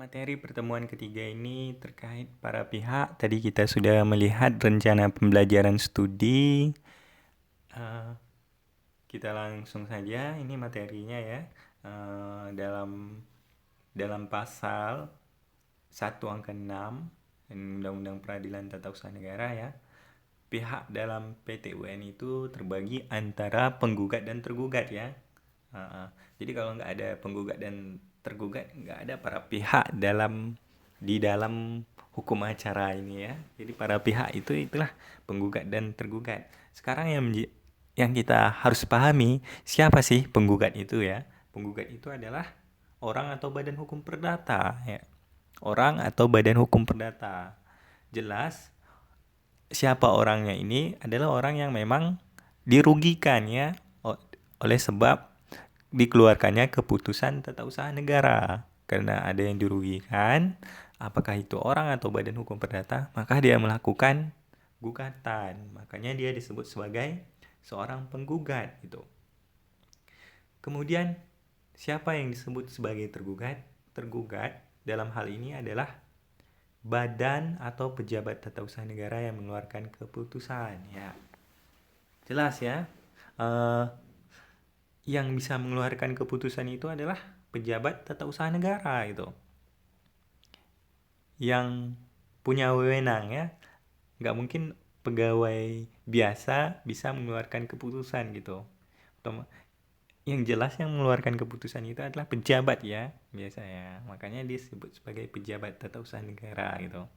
Materi pertemuan ketiga ini terkait para pihak. Tadi kita sudah melihat rencana pembelajaran studi. Kita langsung saja, ini materinya ya. Dalam pasal 1 angka 6 Undang-Undang Peradilan Tata Usaha Negara ya. Pihak dalam PT-UN itu terbagi antara penggugat dan tergugat ya. Jadi kalau nggak ada penggugat dan tergugat, nggak ada para pihak di dalam hukum acara ini ya. Jadi para pihak itulah penggugat dan tergugat. Sekarang yang kita harus pahami, siapa sih penggugat itu ya? Penggugat itu adalah orang atau badan hukum perdata ya. Orang atau badan hukum perdata. Jelas siapa orangnya ini adalah orang yang memang dirugikan ya oleh sebab dikeluarkannya keputusan tata usaha negara. Karena ada yang dirugikan, apakah itu orang atau badan hukum perdata, maka dia melakukan gugatan. Makanya dia disebut sebagai seorang penggugat gitu. Kemudian siapa yang disebut sebagai tergugat? Tergugat dalam hal ini adalah badan atau pejabat tata usaha negara yang mengeluarkan keputusan ya. Jelas ya. Yang bisa mengeluarkan keputusan itu adalah pejabat tata usaha negara gitu. Yang punya wewenang ya. Nggak mungkin pegawai biasa bisa mengeluarkan keputusan gitu. Yang jelas yang mengeluarkan keputusan itu adalah pejabat ya biasanya. Makanya disebut sebagai pejabat tata usaha negara gitu.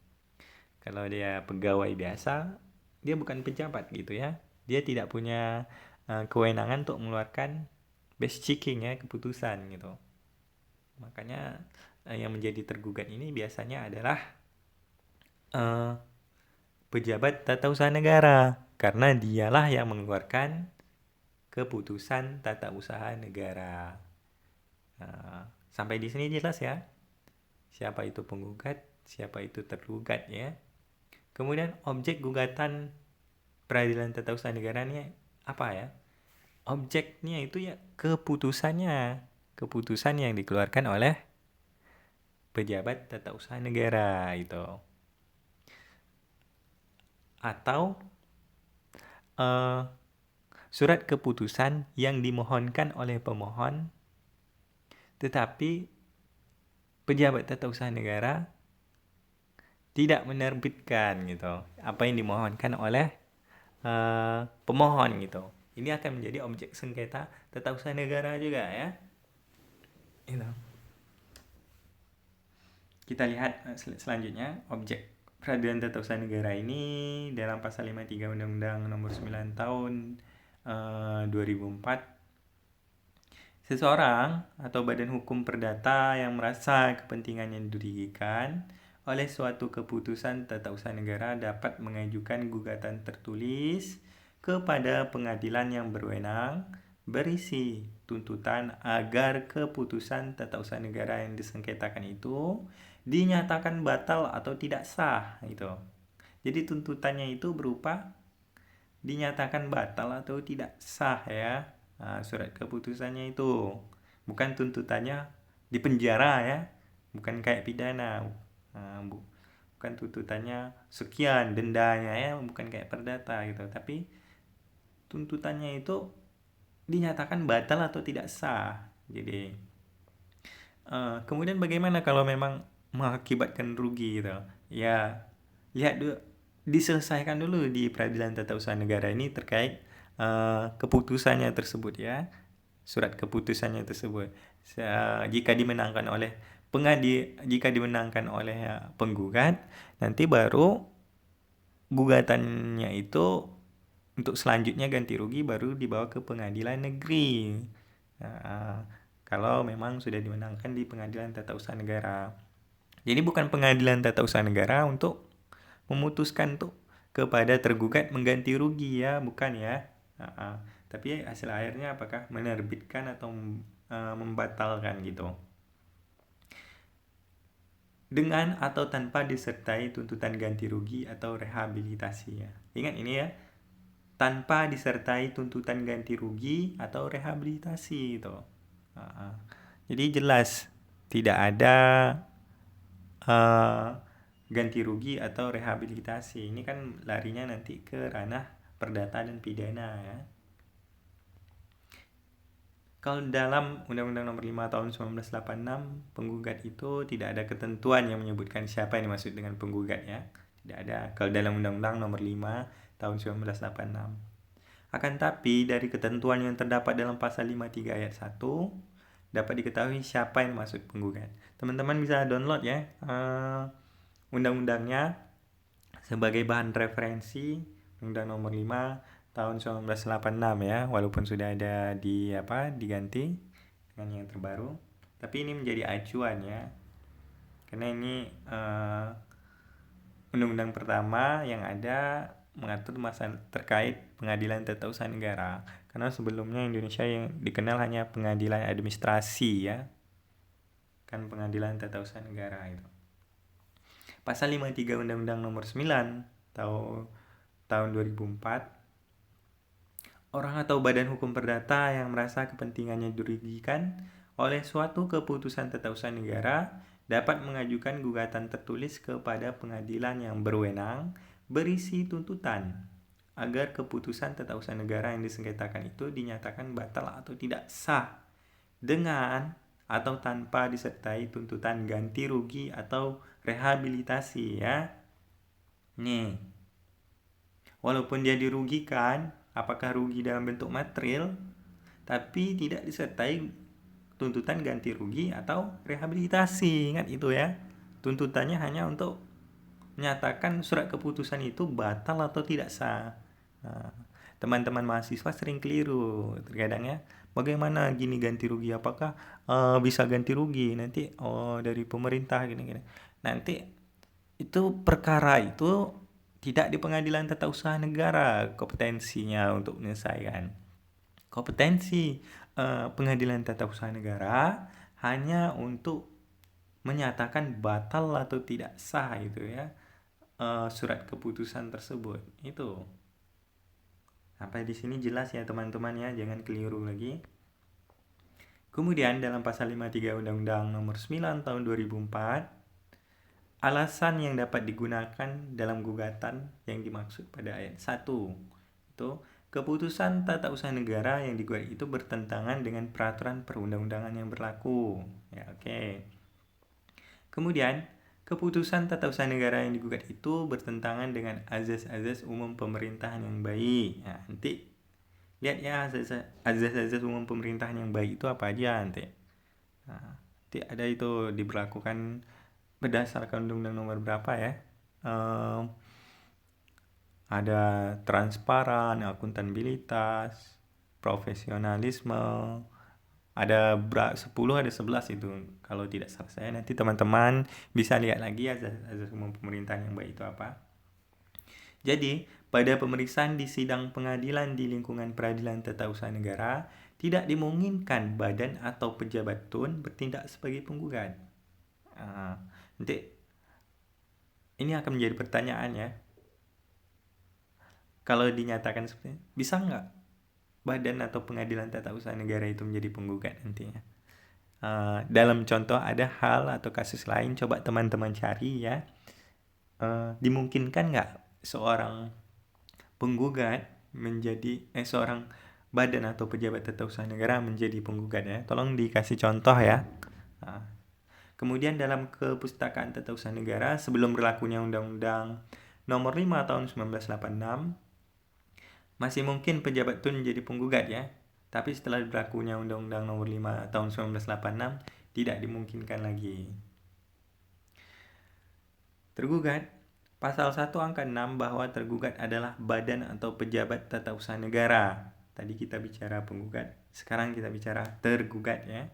Kalau dia pegawai biasa, dia bukan pejabat gitu ya. Dia tidak punya kewenangan untuk mengeluarkan base checking ya, keputusan gitu. Makanya yang menjadi tergugat ini biasanya adalah pejabat tata usaha negara. Karena dialah yang mengeluarkan keputusan tata usaha negara. Sampai di sini jelas ya. Siapa itu penggugat, siapa itu tergugat ya. Kemudian objek gugatan peradilan tata usaha negara ini apa ya? Objeknya itu ya keputusannya. Keputusan yang dikeluarkan oleh pejabat tata usaha negara itu. Atau surat keputusan yang dimohonkan oleh pemohon tetapi pejabat tata usaha negara tidak menerbitkan gitu apa yang dimohonkan oleh pemohon gitu. Ini akan menjadi objek sengketa tata usaha negara juga ya. Gitu. Kita lihat selanjutnya objek peradilan tata usaha negara ini dalam pasal 53 Undang-Undang Nomor 9 Tahun 2004. Seseorang atau badan hukum perdata yang merasa kepentingannya dirugikan oleh suatu keputusan tata usaha negara dapat mengajukan gugatan tertulis kepada pengadilan yang berwenang berisi tuntutan agar keputusan tata usaha negara yang disengketakan itu dinyatakan batal atau tidak sah gitu. Jadi tuntutannya itu berupa dinyatakan batal atau tidak sah ya. Surat keputusannya itu bukan tuntutannya di penjara ya, bukan kayak pidana. Bukan tuntutannya sekian dendanya ya, bukan kayak perdata gitu, tapi tuntutannya itu dinyatakan batal atau tidak sah. Jadi kemudian bagaimana kalau memang mengakibatkan rugi gitu ya, lihat dulu, diselesaikan dulu di peradilan tata usaha negara ini terkait keputusannya tersebut ya, surat keputusannya tersebut. Jika dimenangkan oleh jika dimenangkan oleh penggugat, nanti baru gugatannya itu untuk selanjutnya ganti rugi baru dibawa ke pengadilan negeri. Kalau memang sudah dimenangkan di pengadilan tata usaha negara. Jadi bukan pengadilan tata usaha negara untuk memutuskan tuh kepada tergugat mengganti rugi ya, bukan ya. Tapi hasil akhirnya apakah menerbitkan atau membatalkan gitu. Dengan atau tanpa disertai tuntutan ganti rugi atau rehabilitasi ya. Ingat ini ya, tanpa disertai tuntutan ganti rugi atau rehabilitasi itu. Jadi jelas tidak ada uh, ganti rugi atau rehabilitasi. Ini kan larinya nanti ke ranah perdata dan pidana ya. Kalau dalam Undang-Undang Nomor 5 Tahun 1986, penggugat itu tidak ada ketentuan yang menyebutkan siapa yang dimaksud dengan penggugat ya. Tidak ada kalau dalam Undang-Undang Nomor 5 Tahun 1986. Akan tapi dari ketentuan yang terdapat dalam pasal 53 ayat 1 dapat diketahui siapa yang dimaksud penggugat. Teman-teman bisa download ya undang-undangnya sebagai bahan referensi Undang Nomor 5 tahun 1986 ya, walaupun sudah ada diganti dengan yang terbaru, tapi ini menjadi acuan ya, karena ini undang-undang pertama yang ada mengatur masalah terkait pengadilan tata usaha negara, karena sebelumnya Indonesia yang dikenal hanya pengadilan administrasi ya, kan pengadilan tata usaha negara itu. Pasal 53 Undang-Undang Nomor 9 tahun 2004, orang atau badan hukum perdata yang merasa kepentingannya dirugikan oleh suatu keputusan tata usaha negara dapat mengajukan gugatan tertulis kepada pengadilan yang berwenang berisi tuntutan agar keputusan tata usaha negara yang disengketakan itu dinyatakan batal atau tidak sah dengan atau tanpa disertai tuntutan ganti rugi atau rehabilitasi ya. Nih, walaupun dia dirugikan, apakah rugi dalam bentuk material, tapi tidak disertai tuntutan ganti rugi atau rehabilitasi. Ingat itu ya. Tuntutannya hanya untuk menyatakan surat keputusan itu batal atau tidak sah. Nah, teman-teman mahasiswa sering keliru terkadang ya. Bagaimana gini ganti rugi? Apakah bisa ganti rugi nanti dari pemerintah gini-gini. Nanti itu perkara itu tidak di pengadilan tata usaha negara kompetensinya untuk menyelesaikan. Kompetensi pengadilan tata usaha negara hanya untuk menyatakan batal atau tidak sah itu ya surat keputusan tersebut itu. Sampai di sini jelas ya teman-teman ya, jangan keliru lagi. Kemudian dalam pasal 53 Undang-Undang Nomor 9 Tahun 2004, alasan yang dapat digunakan dalam gugatan yang dimaksud pada ayat 1 itu keputusan tata usaha negara yang digugat itu bertentangan dengan peraturan perundang-undangan yang berlaku. Ya, oke. Kemudian, keputusan tata usaha negara yang digugat itu bertentangan dengan azas-azas umum pemerintahan yang baik. Nah, nanti lihat ya azas-azas umum pemerintahan yang baik itu apa aja nanti. Nah, nanti ada itu diberlakukan berdasarkan undang-undang nomor berapa ya, ada transparan, akuntabilitas, profesionalisme, ada 10 ada 11 itu kalau tidak salah saya. Nanti teman-teman bisa lihat lagi azas umum pemerintahan yang baik itu apa. Jadi pada pemeriksaan di sidang pengadilan di lingkungan peradilan tata usaha negara tidak dimungkinkan badan atau pejabat tun bertindak sebagai penggugat. Nanti ini akan menjadi pertanyaan ya. Kalau dinyatakan seperti ini, bisa nggak badan atau pengadilan tata usaha negara itu menjadi penggugat nantinya? Dalam contoh ada hal atau kasus lain, coba teman-teman cari ya. Dimungkinkan nggak seorang penggugat menjadi seorang badan atau pejabat tata usaha negara menjadi penggugat ya? Tolong dikasih contoh ya. Kemudian dalam kepustakaan tata usaha negara sebelum berlakunya Undang-Undang Nomor 5 Tahun 1986 masih mungkin pejabat tun menjadi penggugat ya. Tapi setelah berlakunya Undang-Undang Nomor 5 Tahun 1986 tidak dimungkinkan lagi. Tergugat Pasal 1 angka 6 bahwa tergugat adalah badan atau pejabat tata usaha negara. Tadi kita bicara penggugat, sekarang kita bicara tergugat ya.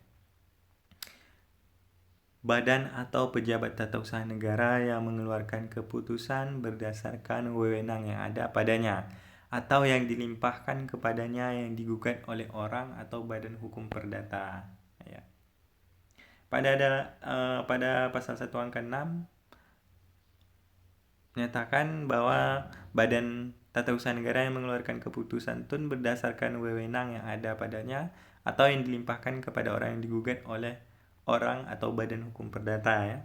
Badan atau pejabat tata usaha negara yang mengeluarkan keputusan berdasarkan wewenang yang ada padanya atau yang dilimpahkan kepadanya yang digugat oleh orang atau badan hukum perdata. Ya. Pada pasal 1 angka 6 menyatakan bahwa badan tata usaha negara yang mengeluarkan keputusan tun berdasarkan wewenang yang ada padanya atau yang dilimpahkan kepada orang yang digugat oleh orang atau badan hukum perdata ya.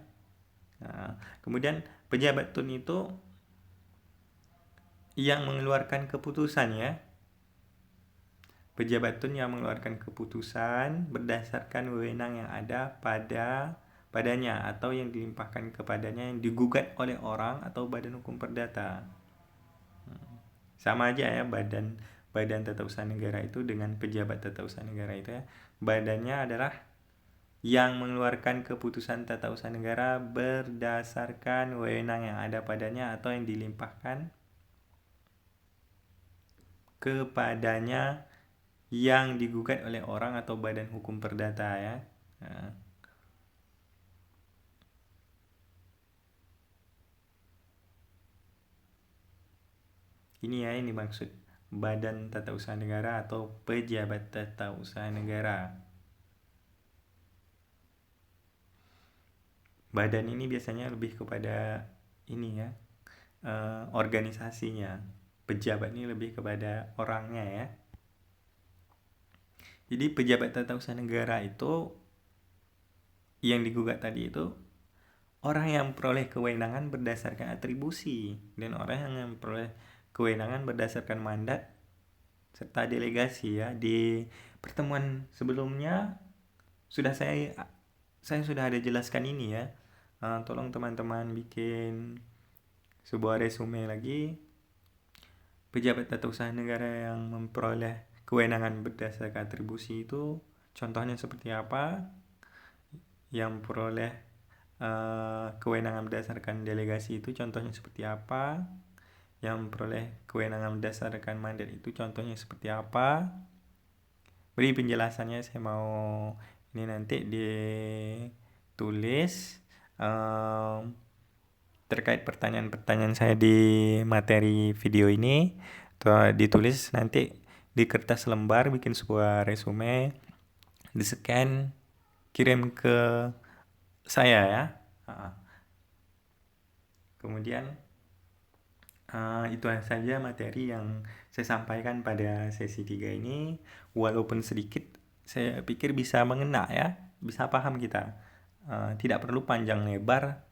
Nah, kemudian pejabat tun itu yang mengeluarkan keputusan ya. Pejabat tun yang mengeluarkan keputusan berdasarkan wewenang yang ada padanya atau yang dilimpahkan kepadanya yang digugat oleh orang atau badan hukum perdata. Sama aja ya, badan badan tata usaha negara itu dengan pejabat tata usaha negara itu ya. Badannya adalah yang mengeluarkan keputusan tata usaha negara berdasarkan wewenang yang ada padanya atau yang dilimpahkan kepadanya yang digugat oleh orang atau badan hukum perdata ya. Nah, ini ya ini maksud badan tata usaha negara atau pejabat tata usaha negara. Badan ini biasanya lebih kepada ini ya, organisasinya. Pejabat ini lebih kepada orangnya ya. Jadi pejabat tata usaha negara itu yang digugat tadi itu orang yang memperoleh kewenangan berdasarkan atribusi dan orang yang memperoleh kewenangan berdasarkan mandat serta delegasi ya. Di pertemuan sebelumnya sudah saya sudah ada jelaskan ini ya. Tolong teman-teman bikin sebuah resume lagi. Pejabat tata usaha negara yang memperoleh kewenangan berdasarkan atribusi itu contohnya seperti apa? Yang memperoleh kewenangan berdasarkan delegasi itu contohnya seperti apa? Yang memperoleh kewenangan berdasarkan mandat itu contohnya seperti apa? Beri penjelasannya saya mau ini nanti ditulis terkait pertanyaan-pertanyaan saya di materi video ini, atau ditulis nanti di kertas lembar, bikin sebuah resume, di-scan, kirim ke saya ya. Kemudian itu saja materi yang saya sampaikan pada sesi 3 ini. Walaupun sedikit, saya pikir bisa mengena ya, bisa paham kita. Tidak perlu panjang lebar,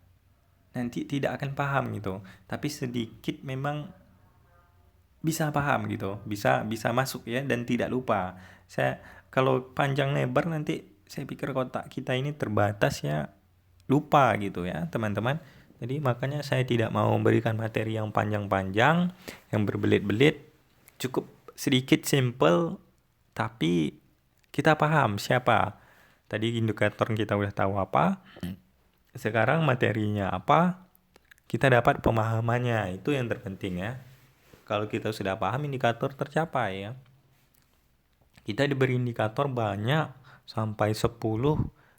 nanti tidak akan paham gitu. Tapi sedikit memang bisa paham gitu, bisa masuk ya dan tidak lupa. Saya kalau panjang lebar nanti saya pikir kotak kita ini terbatas ya, lupa gitu ya teman-teman. Jadi makanya saya tidak mau memberikan materi yang panjang-panjang, yang berbelit-belit, cukup sedikit simple tapi kita paham siapa. Tadi indikator kita udah tahu apa, sekarang materinya apa, kita dapat pemahamannya, itu yang terpenting ya. Kalau kita sudah paham, indikator tercapai ya. Kita diberi indikator banyak sampai 10,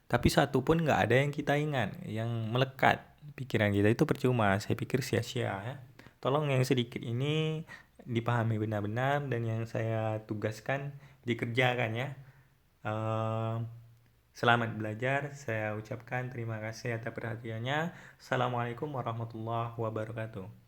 tapi satu pun nggak ada yang kita ingat, yang melekat pikiran kita, itu percuma. Saya pikir sia-sia ya. Tolong yang sedikit ini dipahami benar-benar dan yang saya tugaskan dikerjakan ya. Selamat belajar, saya ucapkan terima kasih atas perhatiannya. Assalamualaikum warahmatullahi wabarakatuh.